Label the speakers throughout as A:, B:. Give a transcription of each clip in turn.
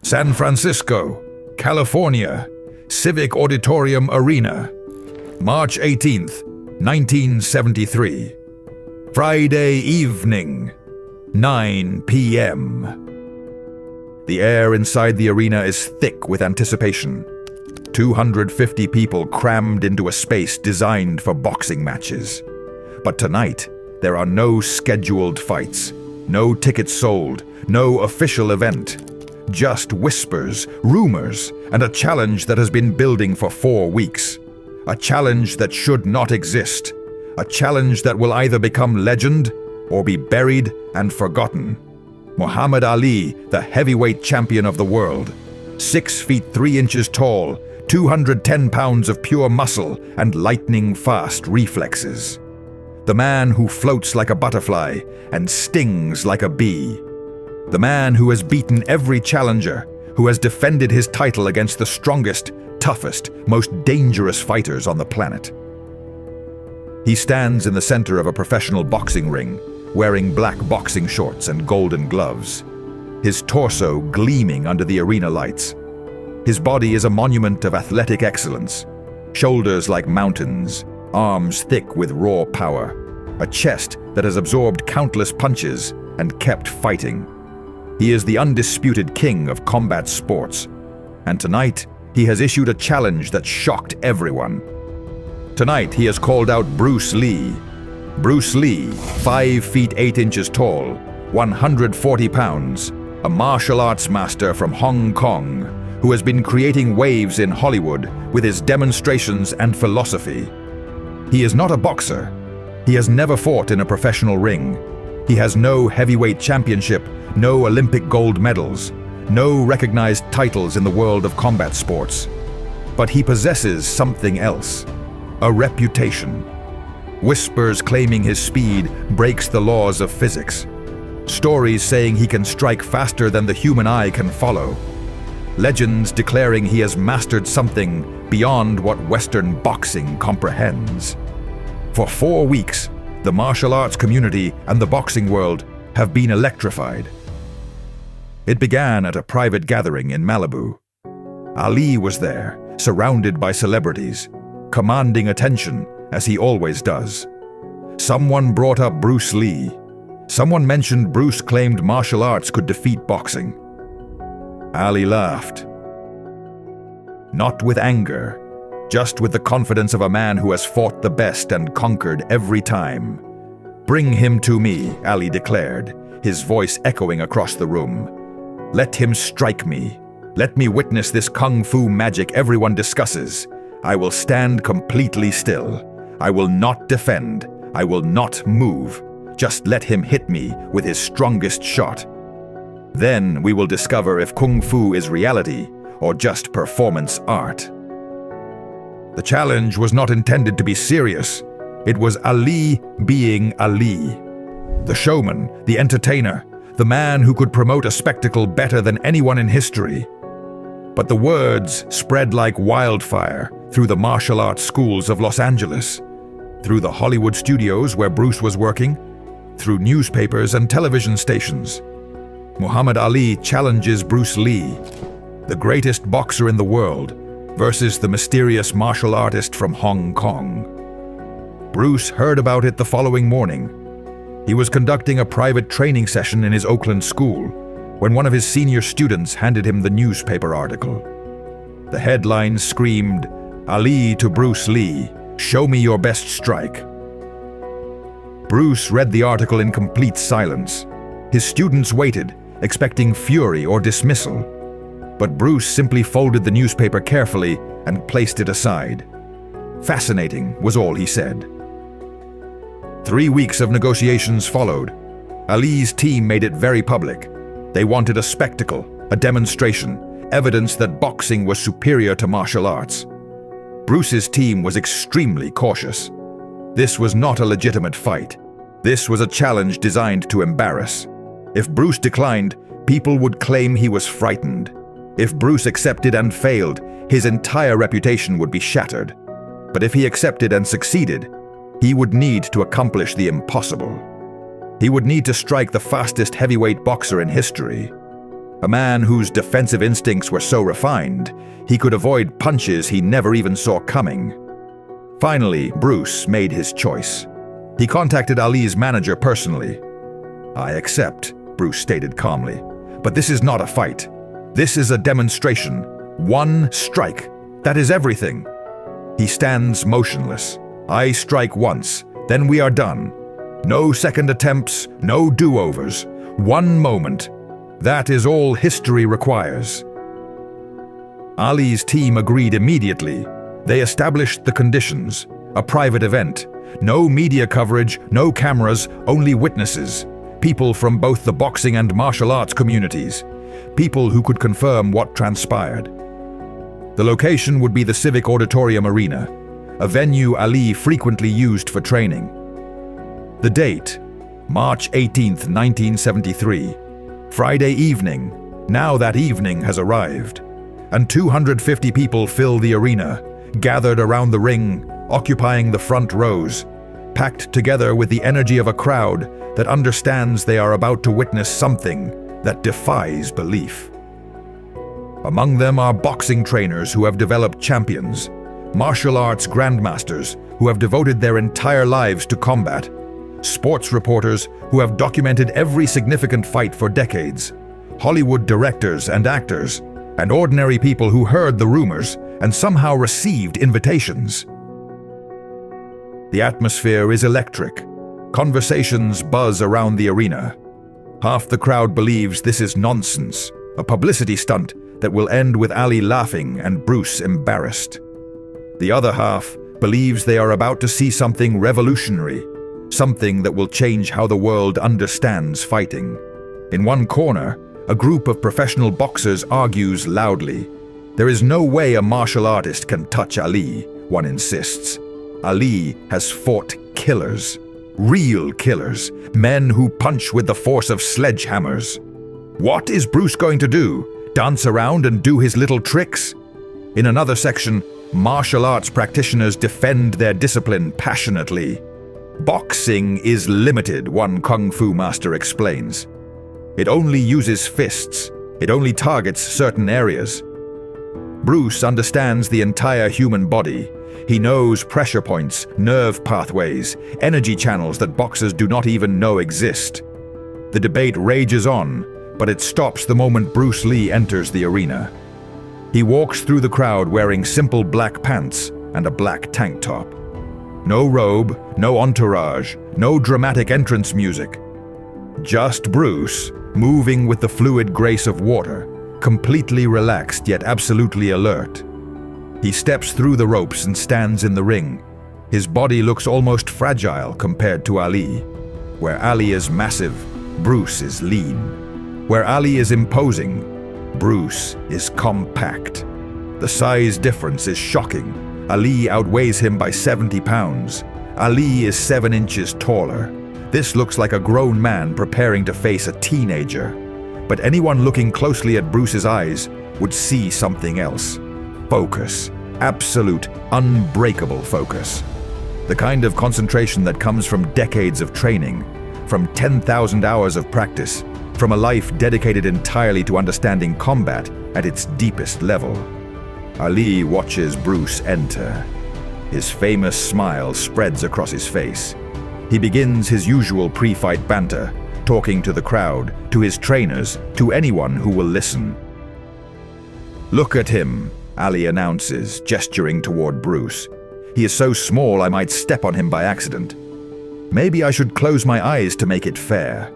A: San Francisco, California, Civic Auditorium Arena, March 18th, 1973. Friday evening, 9 p.m. The air inside the arena is thick with anticipation. 250 people crammed into a space designed for boxing matches. But tonight, there are no scheduled fights, no tickets sold, no official event. Just whispers, rumors, and a challenge that has been building for 4 weeks. A challenge that should not exist. A challenge that will either become legend or be buried and forgotten. Muhammad Ali, the heavyweight champion of the world. 6 feet 3 inches tall, 210 pounds of pure muscle and lightning-fast reflexes. The man who floats like a butterfly and stings like a bee. The man who has beaten every challenger, who has defended his title against the strongest, toughest, most dangerous fighters on the planet. He stands in the center of a professional boxing ring, wearing black boxing shorts and golden gloves, his torso gleaming under the arena lights. His body is a monument of athletic excellence, shoulders like mountains, arms thick with raw power, a chest that has absorbed countless punches and kept fighting. He is the undisputed king of combat sports, and tonight he has issued a challenge that shocked everyone. Tonight he has called out Bruce Lee. Bruce Lee, 5 feet 8 inches tall, 140 pounds, a martial arts master from Hong Kong, who has been creating waves in Hollywood with his demonstrations and philosophy. He is not a boxer. He has never fought in a professional ring. He has no heavyweight championship, no Olympic gold medals, no recognized titles in the world of combat sports. But he possesses something else, a reputation. Whispers claiming his speed breaks the laws of physics. Stories saying he can strike faster than the human eye can follow. Legends declaring he has mastered something beyond what Western boxing comprehends. For 4 weeks, the martial arts community and the boxing world have been electrified. It began at a private gathering in Malibu. Ali was there, surrounded by celebrities, commanding attention as he always does. Someone brought up Bruce Lee. Someone mentioned Bruce claimed martial arts could defeat boxing. Ali laughed. Not with anger, just with the confidence of a man who has fought the best and conquered every time. "Bring him to me," Ali declared, his voice echoing across the room. "Let him strike me. Let me witness this kung fu magic everyone discusses. I will stand completely still. I will not defend. I will not move. Just let him hit me with his strongest shot. Then we will discover if kung fu is reality or just performance art." The challenge was not intended to be serious. It was Ali being Ali. The showman, the entertainer, the man who could promote a spectacle better than anyone in history. But the words spread like wildfire through the martial arts schools of Los Angeles, through the Hollywood studios where Bruce was working, through newspapers and television stations. Muhammad Ali challenges Bruce Lee, the greatest boxer in the world, versus the mysterious martial artist from Hong Kong. Bruce heard about it the following morning. He was conducting a private training session in his Oakland school when one of his senior students handed him the newspaper article. The headline screamed, "Ali to Bruce Lee, show me your best strike." Bruce read the article in complete silence. His students waited, expecting fury or dismissal. But Bruce simply folded the newspaper carefully and placed it aside. "Fascinating," was all he said. 3 weeks of negotiations followed. Ali's team made it very public. They wanted a spectacle, a demonstration, evidence that boxing was superior to martial arts. Bruce's team was extremely cautious. This was not a legitimate fight. This was a challenge designed to embarrass. If Bruce declined, people would claim he was frightened. If Bruce accepted and failed, his entire reputation would be shattered. But if he accepted and succeeded, he would need to accomplish the impossible. He would need to strike the fastest heavyweight boxer in history. A man whose defensive instincts were so refined, he could avoid punches he never even saw coming. Finally, Bruce made his choice. He contacted Ali's manager personally. "I accept," Bruce stated calmly. "But this is not a fight. This is a demonstration. One strike. That is everything." He stands motionless. "I strike once, then we are done. No second attempts, no do-overs. One moment. That is all history requires." Ali's team agreed immediately. They established the conditions. A private event. No media coverage, no cameras, only witnesses. People from both the boxing and martial arts communities. People who could confirm what transpired. The location would be the Civic Auditorium Arena, a venue Ali frequently used for training. The date, March 18th, 1973. Friday evening. Now that evening has arrived. And 250 people fill the arena, gathered around the ring, occupying the front rows, packed together with the energy of a crowd that understands they are about to witness something that defies belief. Among them are boxing trainers who have developed champions, martial arts grandmasters who have devoted their entire lives to combat, sports reporters who have documented every significant fight for decades, Hollywood directors and actors, and ordinary people who heard the rumors and somehow received invitations. The atmosphere is electric. Conversations buzz around the arena. Half the crowd believes this is nonsense, a publicity stunt that will end with Ali laughing and Bruce embarrassed. The other half believes they are about to see something revolutionary, something that will change how the world understands fighting. In one corner, a group of professional boxers argues loudly. "There is no way a martial artist can touch Ali," one insists. Ali has fought killers, real killers, men who punch with the force of sledgehammers. What is Bruce going to do? Dance around and do his little tricks? In another section, martial arts practitioners defend their discipline passionately. "Boxing is limited," one kung fu master explains. "It only uses fists. It only targets certain areas." Bruce understands the entire human body. He knows pressure points, nerve pathways, energy channels that boxers do not even know exist. The debate rages on, but it stops the moment Bruce Lee enters the arena. He walks through the crowd wearing simple black pants and a black tank top. No robe, no entourage, no dramatic entrance music. Just Bruce, moving with the fluid grace of water, completely relaxed yet absolutely alert. He steps through the ropes and stands in the ring. His body looks almost fragile compared to Ali. Where Ali is massive, Bruce is lean. Where Ali is imposing, Bruce is compact. The size difference is shocking. Ali outweighs him by 70 pounds. Ali is 7 inches taller. This looks like a grown man preparing to face a teenager. But anyone looking closely at Bruce's eyes would see something else. Focus. Absolute, unbreakable focus. The kind of concentration that comes from decades of training, from 10,000 hours of practice, from a life dedicated entirely to understanding combat at its deepest level. Ali watches Bruce enter. His famous smile spreads across his face. He begins his usual pre-fight banter, talking to the crowd, to his trainers, to anyone who will listen. "Look at him," Ali announces, gesturing toward Bruce. "He is so small I might step on him by accident. Maybe I should close my eyes to make it fair."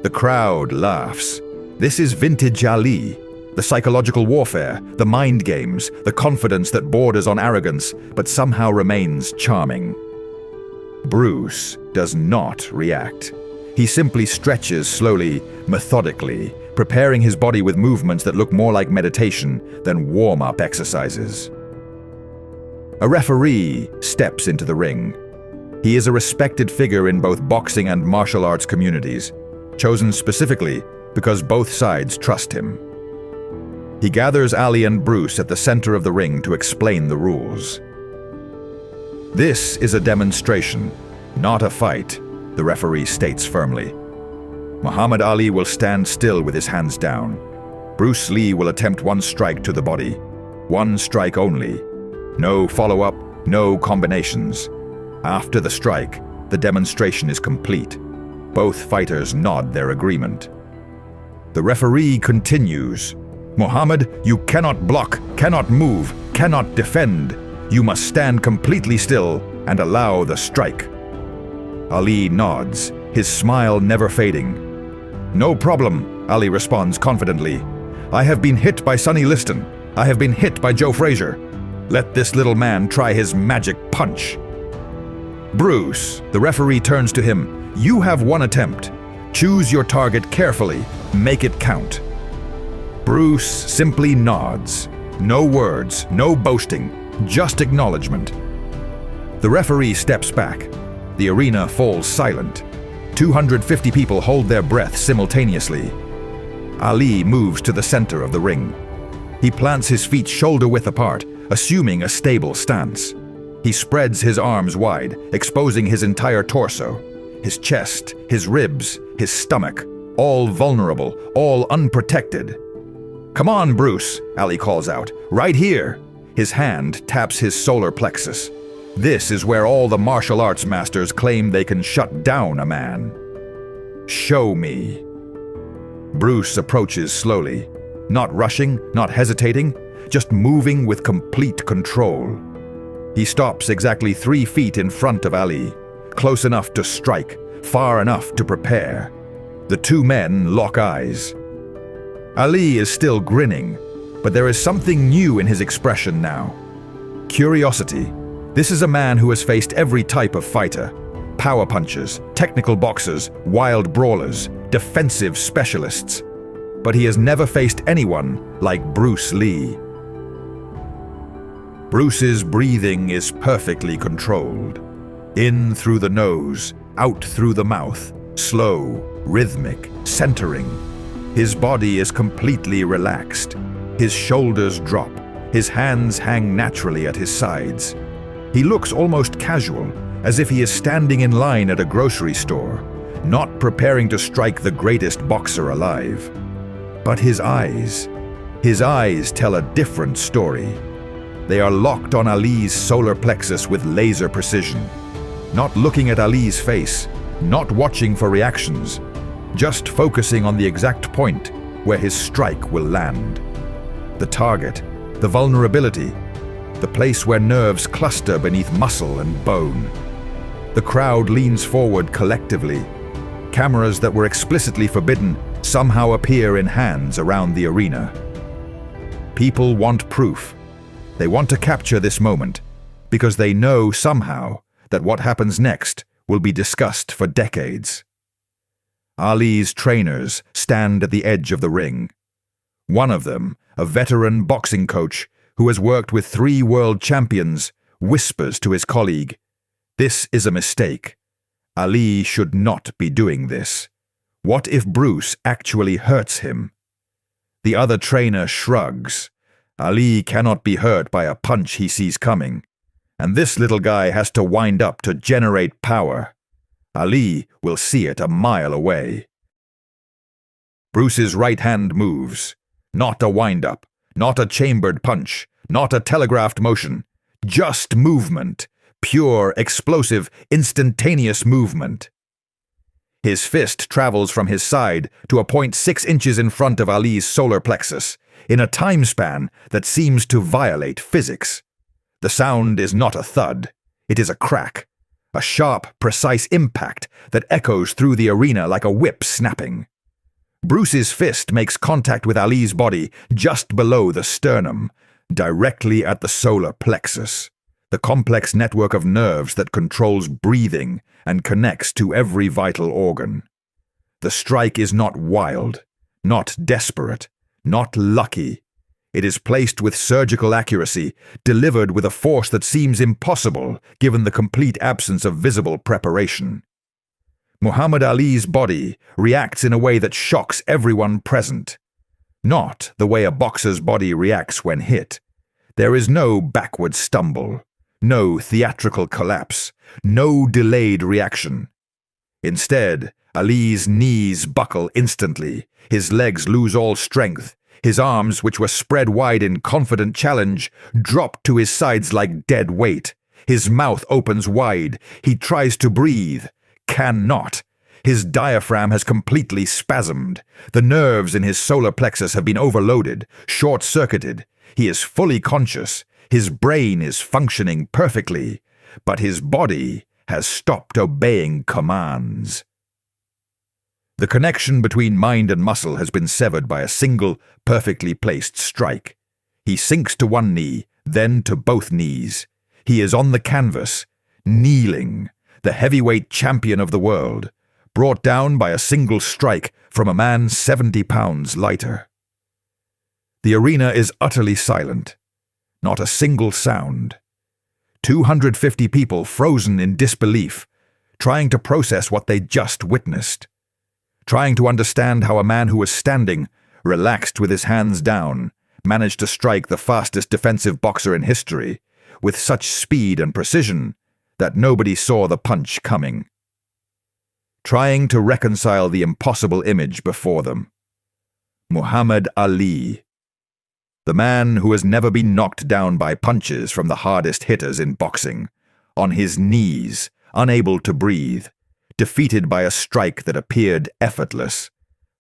A: The crowd laughs. This is vintage Ali. The psychological warfare, the mind games, the confidence that borders on arrogance, but somehow remains charming. Bruce does not react. He simply stretches slowly, methodically, preparing his body with movements that look more like meditation than warm-up exercises. A referee steps into the ring. He is a respected figure in both boxing and martial arts communities, chosen specifically because both sides trust him. He gathers Ali and Bruce at the center of the ring to explain the rules. "This is a demonstration, not a fight," the referee states firmly. Muhammad Ali will stand still with his hands down. Bruce Lee will attempt one strike to the body. One strike only. No follow-up, no combinations. After the strike, the demonstration is complete. Both fighters nod their agreement. The referee continues. Muhammad, you cannot block, cannot move, cannot defend. You must stand completely still and allow the strike. Ali nods, his smile never fading. No problem, Ali responds confidently. I have been hit by Sonny Liston. I have been hit by Joe Frazier. Let this little man try his magic punch. Bruce, the referee turns to him. You have one attempt. Choose your target carefully. Make it count. Bruce simply nods. No words, no boasting, just acknowledgement. The referee steps back. The arena falls silent. 250 people hold their breath simultaneously. Ali moves to the center of the ring. He plants his feet shoulder-width apart, assuming a stable stance. He spreads his arms wide, exposing his entire torso. His chest, his ribs, his stomach, all vulnerable, all unprotected. Come on, Bruce, Ali calls out. Right here. His hand taps his solar plexus. This is where all the martial arts masters claim they can shut down a man. Show me. Bruce approaches slowly, not rushing, not hesitating, just moving with complete control. He stops exactly 3 feet in front of Ali, close enough to strike, far enough to prepare. The two men lock eyes. Ali is still grinning, but there is something new in his expression now. Curiosity. This is a man who has faced every type of fighter. Power punchers, technical boxers, wild brawlers, defensive specialists. But he has never faced anyone like Bruce Lee. Bruce's breathing is perfectly controlled. In through the nose, out through the mouth, slow, rhythmic, centering. His body is completely relaxed. His shoulders drop. His hands hang naturally at his sides. He looks almost casual, as if he is standing in line at a grocery store, not preparing to strike the greatest boxer alive. But his eyes tell a different story. They are locked on Ali's solar plexus with laser precision, not looking at Ali's face, not watching for reactions, just focusing on the exact point where his strike will land. The target, the vulnerability, the place where nerves cluster beneath muscle and bone. The crowd leans forward collectively. Cameras that were explicitly forbidden somehow appear in hands around the arena. People want proof. They want to capture this moment because they know somehow that what happens next will be discussed for decades. Ali's trainers stand at the edge of the ring. One of them, a veteran boxing coach who has worked with 3 world champions, whispers to his colleague, "This is a mistake. Ali should not be doing this. What if Bruce actually hurts him?" The other trainer shrugs. Ali cannot be hurt by a punch he sees coming, and this little guy has to wind up to generate power. Ali will see it a mile away. Bruce's right hand moves. Not a wind-up, not a chambered punch, not a telegraphed motion. Just movement. Pure, explosive, instantaneous movement. His fist travels from his side to a point 6 inches in front of Ali's solar plexus, in a time span that seems to violate physics. The sound is not a thud. It is a crack. A sharp, precise impact that echoes through the arena like a whip snapping. Bruce's fist makes contact with Ali's body just below the sternum, directly at the solar plexus, the complex network of nerves that controls breathing and connects to every vital organ. The strike is not wild, not desperate, not lucky. It is placed with surgical accuracy, delivered with a force that seems impossible given the complete absence of visible preparation. Muhammad Ali's body reacts in a way that shocks everyone present. Not the way a boxer's body reacts when hit. There is no backward stumble, no theatrical collapse, no delayed reaction. Instead, Ali's knees buckle instantly. His legs lose all strength. His arms, which were spread wide in confident challenge, drop to his sides like dead weight. His mouth opens wide. He tries to breathe. Cannot. His diaphragm has completely spasmed. The nerves in his solar plexus have been overloaded, short-circuited. He is fully conscious. His brain is functioning perfectly, but his body has stopped obeying commands. The connection between mind and muscle has been severed by a single, perfectly placed strike. He sinks to one knee, then to both knees. He is on the canvas, kneeling, the heavyweight champion of the world, brought down by a single strike from a man 70 pounds lighter. The arena is utterly silent. Not a single sound. 250 people frozen in disbelief, trying to process what they just witnessed. Trying to understand how a man who was standing, relaxed with his hands down, managed to strike the fastest defensive boxer in history, with such speed and precision that nobody saw the punch coming. Trying to reconcile the impossible image before them. Muhammad Ali, the man who has never been knocked down by punches from the hardest hitters in boxing, on his knees, unable to breathe, defeated by a strike that appeared effortless.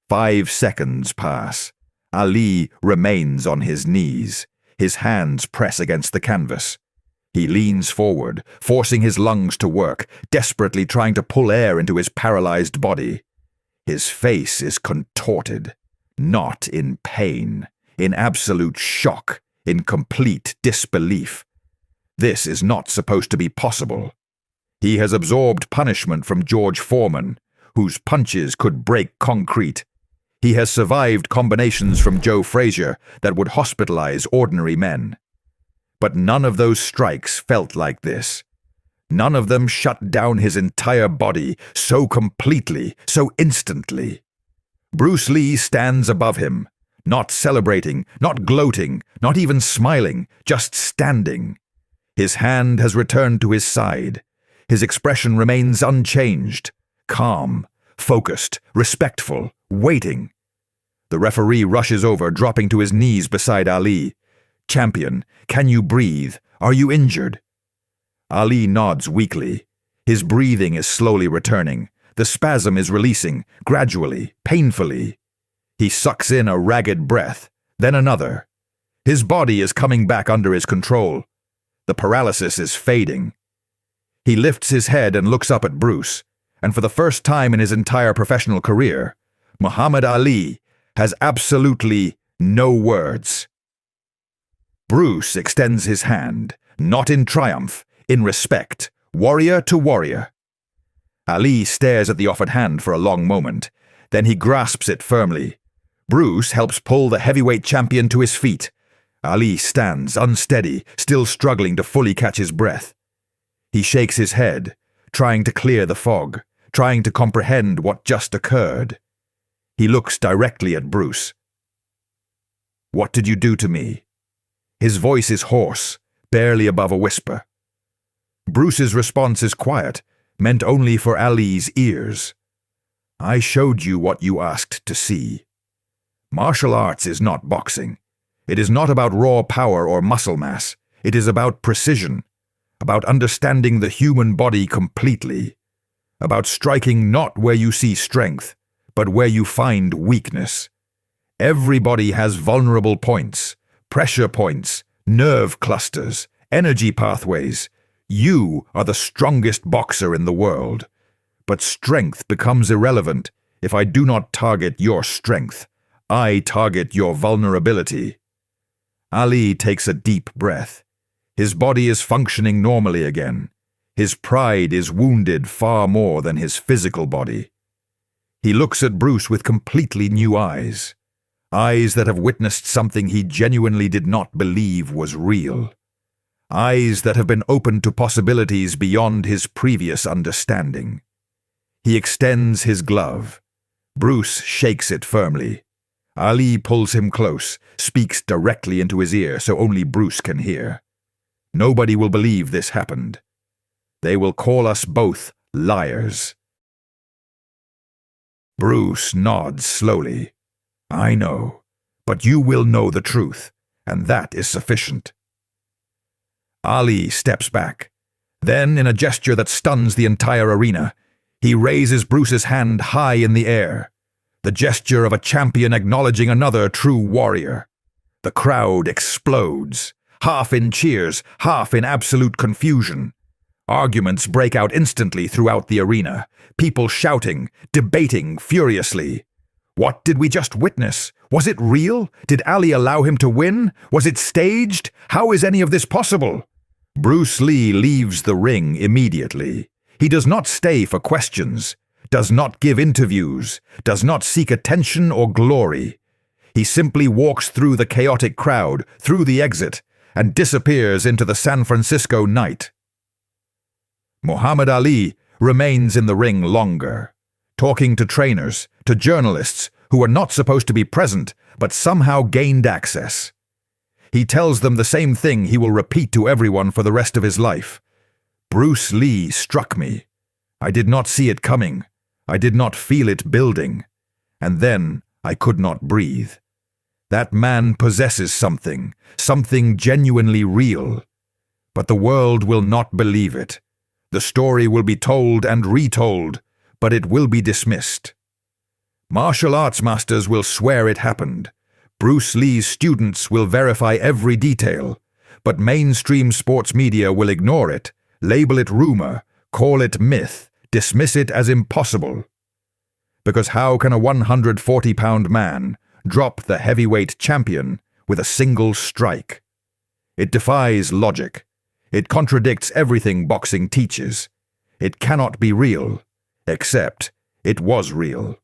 A: 5 seconds pass. Ali remains on his knees. His hands press against the canvas. He leans forward, forcing his lungs to work, desperately trying to pull air into his paralyzed body. His face is contorted, not in pain, in absolute shock, in complete disbelief. This is not supposed to be possible. He has absorbed punishment from George Foreman, whose punches could break concrete. He has survived combinations from Joe Frazier that would hospitalize ordinary men. But none of those strikes felt like this. None of them shut down his entire body so completely, so instantly. Bruce Lee stands above him, not celebrating, not gloating, not even smiling, just standing. His hand has returned to his side. His expression remains unchanged, calm, focused, respectful, waiting. The referee rushes over, dropping to his knees beside Ali. "Champion, can you breathe? Are you injured?" Ali nods weakly. His breathing is slowly returning. The spasm is releasing, gradually, painfully. He sucks in a ragged breath, then another. His body is coming back under his control. The paralysis is fading. He lifts his head and looks up at Bruce, and for the first time in his entire professional career, Muhammad Ali has absolutely no words. Bruce extends his hand, not in triumph, in respect, warrior to warrior. Ali stares at the offered hand for a long moment, then he grasps it firmly. Bruce helps pull the heavyweight champion to his feet. Ali stands, unsteady, still struggling to fully catch his breath. He shakes his head, trying to clear the fog, trying to comprehend what just occurred. He looks directly at Bruce. "What did you do to me?" His voice is hoarse, barely above a whisper. Bruce's response is quiet, meant only for Ali's ears. "I showed you what you asked to see. Martial arts is not boxing. It is not about raw power or muscle mass. It is about precision, about understanding the human body completely, about striking not where you see strength, but where you find weakness. Everybody has vulnerable points, pressure points, nerve clusters, energy pathways. You are the strongest boxer in the world. But strength becomes irrelevant if I do not target your strength. I target your vulnerability." Ali takes a deep breath. His body is functioning normally again. His pride is wounded far more than his physical body. He looks at Bruce with completely new eyes. Eyes that have witnessed something he genuinely did not believe was real. Eyes that have been opened to possibilities beyond his previous understanding. He extends his glove. Bruce shakes it firmly. Ali pulls him close, speaks directly into his ear so only Bruce can hear. "Nobody will believe this happened. They will call us both liars." Bruce nods slowly. I know, but you will know the truth, and that is sufficient. Ali steps back. Then, in a gesture that stuns the entire arena, he raises Bruce's hand high in the air, the gesture of a champion acknowledging another true warrior. The crowd explodes, half in cheers, half in absolute confusion. Arguments break out instantly throughout the arena, people shouting, debating furiously. What did we just witness? Was it real? Did Ali allow him to win? Was it staged? How is any of this possible? Bruce Lee leaves the ring immediately. He does not stay for questions, does not give interviews, does not seek attention or glory. He simply walks through the chaotic crowd, through the exit, and disappears into the San Francisco night. Muhammad Ali remains in the ring longer, talking to trainers, to journalists who were not supposed to be present but somehow gained access. He tells them the same thing he will repeat to everyone for the rest of his life. Bruce Lee struck me. I did not see it coming. I did not feel it building. And then I could not breathe. That man possesses something, something genuinely real. But the world will not believe it. The story will be told and retold, but it will be dismissed. Martial arts masters will swear it happened. Bruce Lee's students will verify every detail, but mainstream sports media will ignore it, label it rumor, call it myth, dismiss it as impossible. Because how can a 140-pound man drop the heavyweight champion with a single strike? It defies logic. It contradicts everything boxing teaches. It cannot be real, except it was real.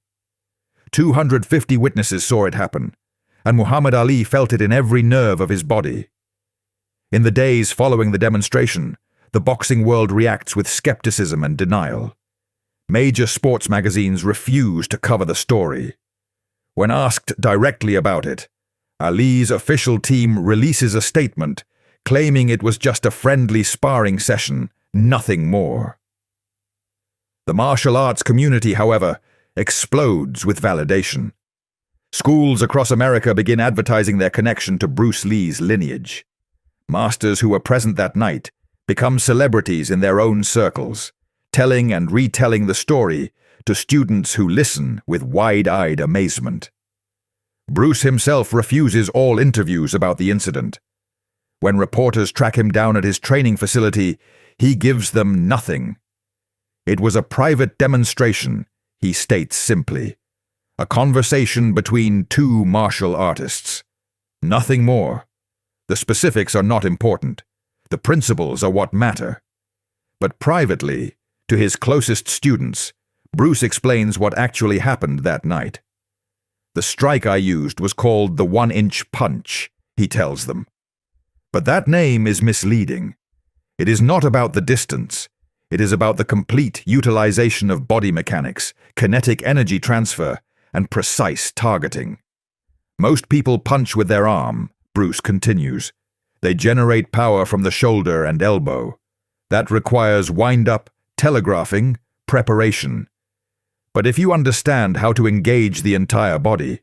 A: 250 witnesses saw it happen, and Muhammad Ali felt it in every nerve of his body. In the days following the demonstration, the boxing world reacts with skepticism and denial. Major sports magazines refuse to cover the story. When asked directly about it, Ali's official team releases a statement claiming it was just a friendly sparring session, nothing more. The martial arts community, however, explodes with validation. Schools across America begin advertising their connection to Bruce Lee's lineage. Masters who were present that night become celebrities in their own circles, telling and retelling the story to students who listen with wide-eyed amazement. Bruce himself refuses all interviews about the incident. When reporters track him down at his training facility, he gives them nothing. It was a private demonstration, he states simply. A conversation between two martial artists. Nothing more. The specifics are not important. The principles are what matter. But privately, to his closest students, Bruce explains what actually happened that night. The strike I used was called the 1-inch punch, he tells them. But that name is misleading. It is not about the distance. It is about the complete utilization of body mechanics, kinetic energy transfer, and precise targeting. Most people punch with their arm, Bruce continues. They generate power from the shoulder and elbow. That requires wind-up, telegraphing, preparation. But if you understand how to engage the entire body,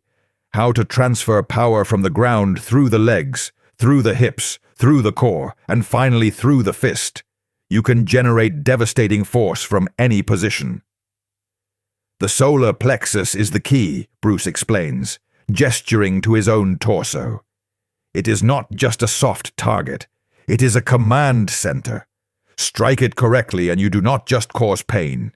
A: how to transfer power from the ground through the legs, through the hips, through the core, and finally through the fist, you can generate devastating force from any position. The solar plexus is the key, Bruce explains, gesturing to his own torso. It is not just a soft target. It is a command center. Strike it correctly and you do not just cause pain.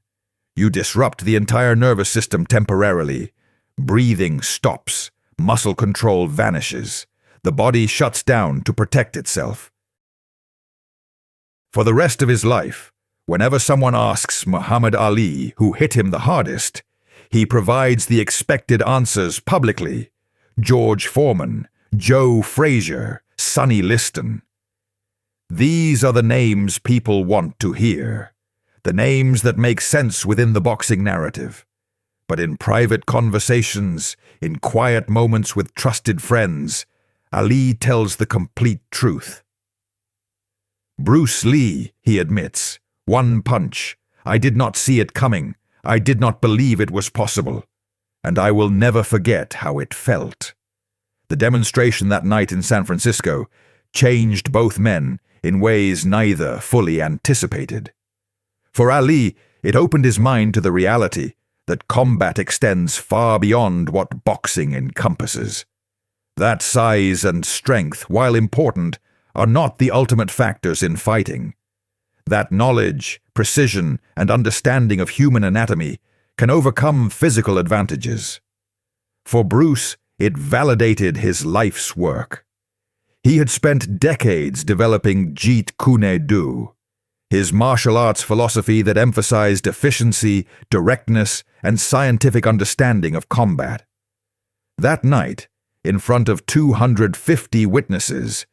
A: You disrupt the entire nervous system temporarily. Breathing stops. Muscle control vanishes. The body shuts down to protect itself. For the rest of his life, whenever someone asks Muhammad Ali who hit him the hardest, he provides the expected answers publicly. George Foreman, Joe Frazier, Sonny Liston. These are the names people want to hear, the names that make sense within the boxing narrative. But in private conversations, in quiet moments with trusted friends, Ali tells the complete truth. Bruce Lee, he admits, 1 punch. I did not see it coming. I did not believe it was possible. and I will never forget how it felt. The demonstration that night in San Francisco changed both men in ways neither fully anticipated. For Ali, it opened his mind to the reality that combat extends far beyond what boxing encompasses. That size and strength, while important, are not the ultimate factors in fighting. That knowledge, precision, and understanding of human anatomy can overcome physical advantages. For Bruce, it validated his life's work. He had spent decades developing Jeet Kune Do, his martial arts philosophy that emphasized efficiency, directness, and scientific understanding of combat. That night, in front of 250 witnesses,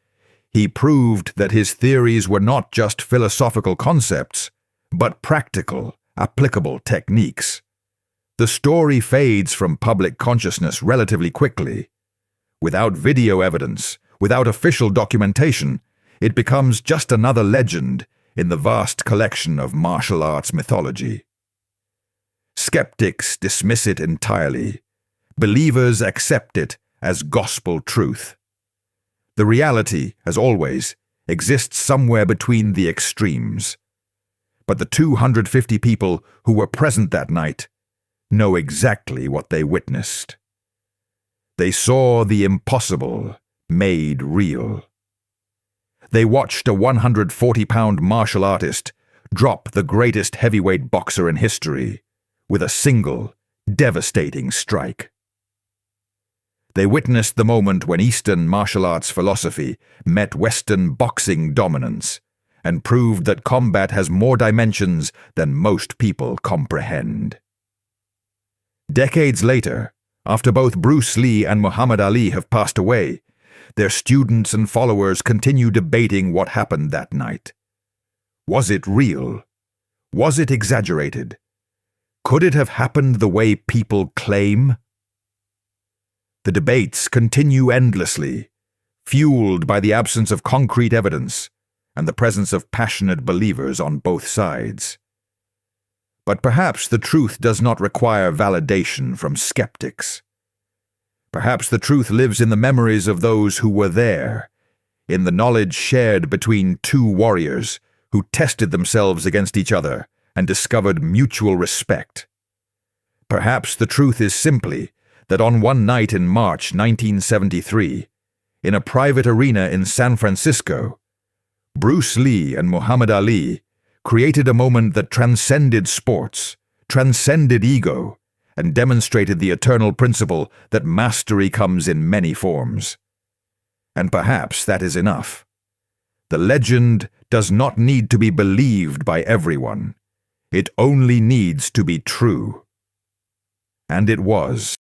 A: he proved that his theories were not just philosophical concepts, but practical, applicable techniques. The story fades from public consciousness relatively quickly. Without video evidence, without official documentation, it becomes just another legend in the vast collection of martial arts mythology. Skeptics dismiss it entirely. Believers accept it as gospel truth. The reality, as always, exists somewhere between the extremes. But the 250 people who were present that night know exactly what they witnessed. They saw the impossible made real. They watched a 140-pound martial artist drop the greatest heavyweight boxer in history with a single, devastating strike. They witnessed the moment when Eastern martial arts philosophy met Western boxing dominance and proved that combat has more dimensions than most people comprehend. Decades later, after both Bruce Lee and Muhammad Ali have passed away, their students and followers continue debating what happened that night. Was it real? Was it exaggerated? Could it have happened the way people claim? The debates continue endlessly, fueled by the absence of concrete evidence and the presence of passionate believers on both sides. But perhaps the truth does not require validation from skeptics. Perhaps the truth lives in the memories of those who were there, in the knowledge shared between two warriors who tested themselves against each other and discovered mutual respect. Perhaps the truth is simply that on one night in March 1973, in a private arena in San Francisco, Bruce Lee and Muhammad Ali created a moment that transcended sports, transcended ego, and demonstrated the eternal principle that mastery comes in many forms. And perhaps that is enough. The legend does not need to be believed by everyone. It only needs to be true. And it was.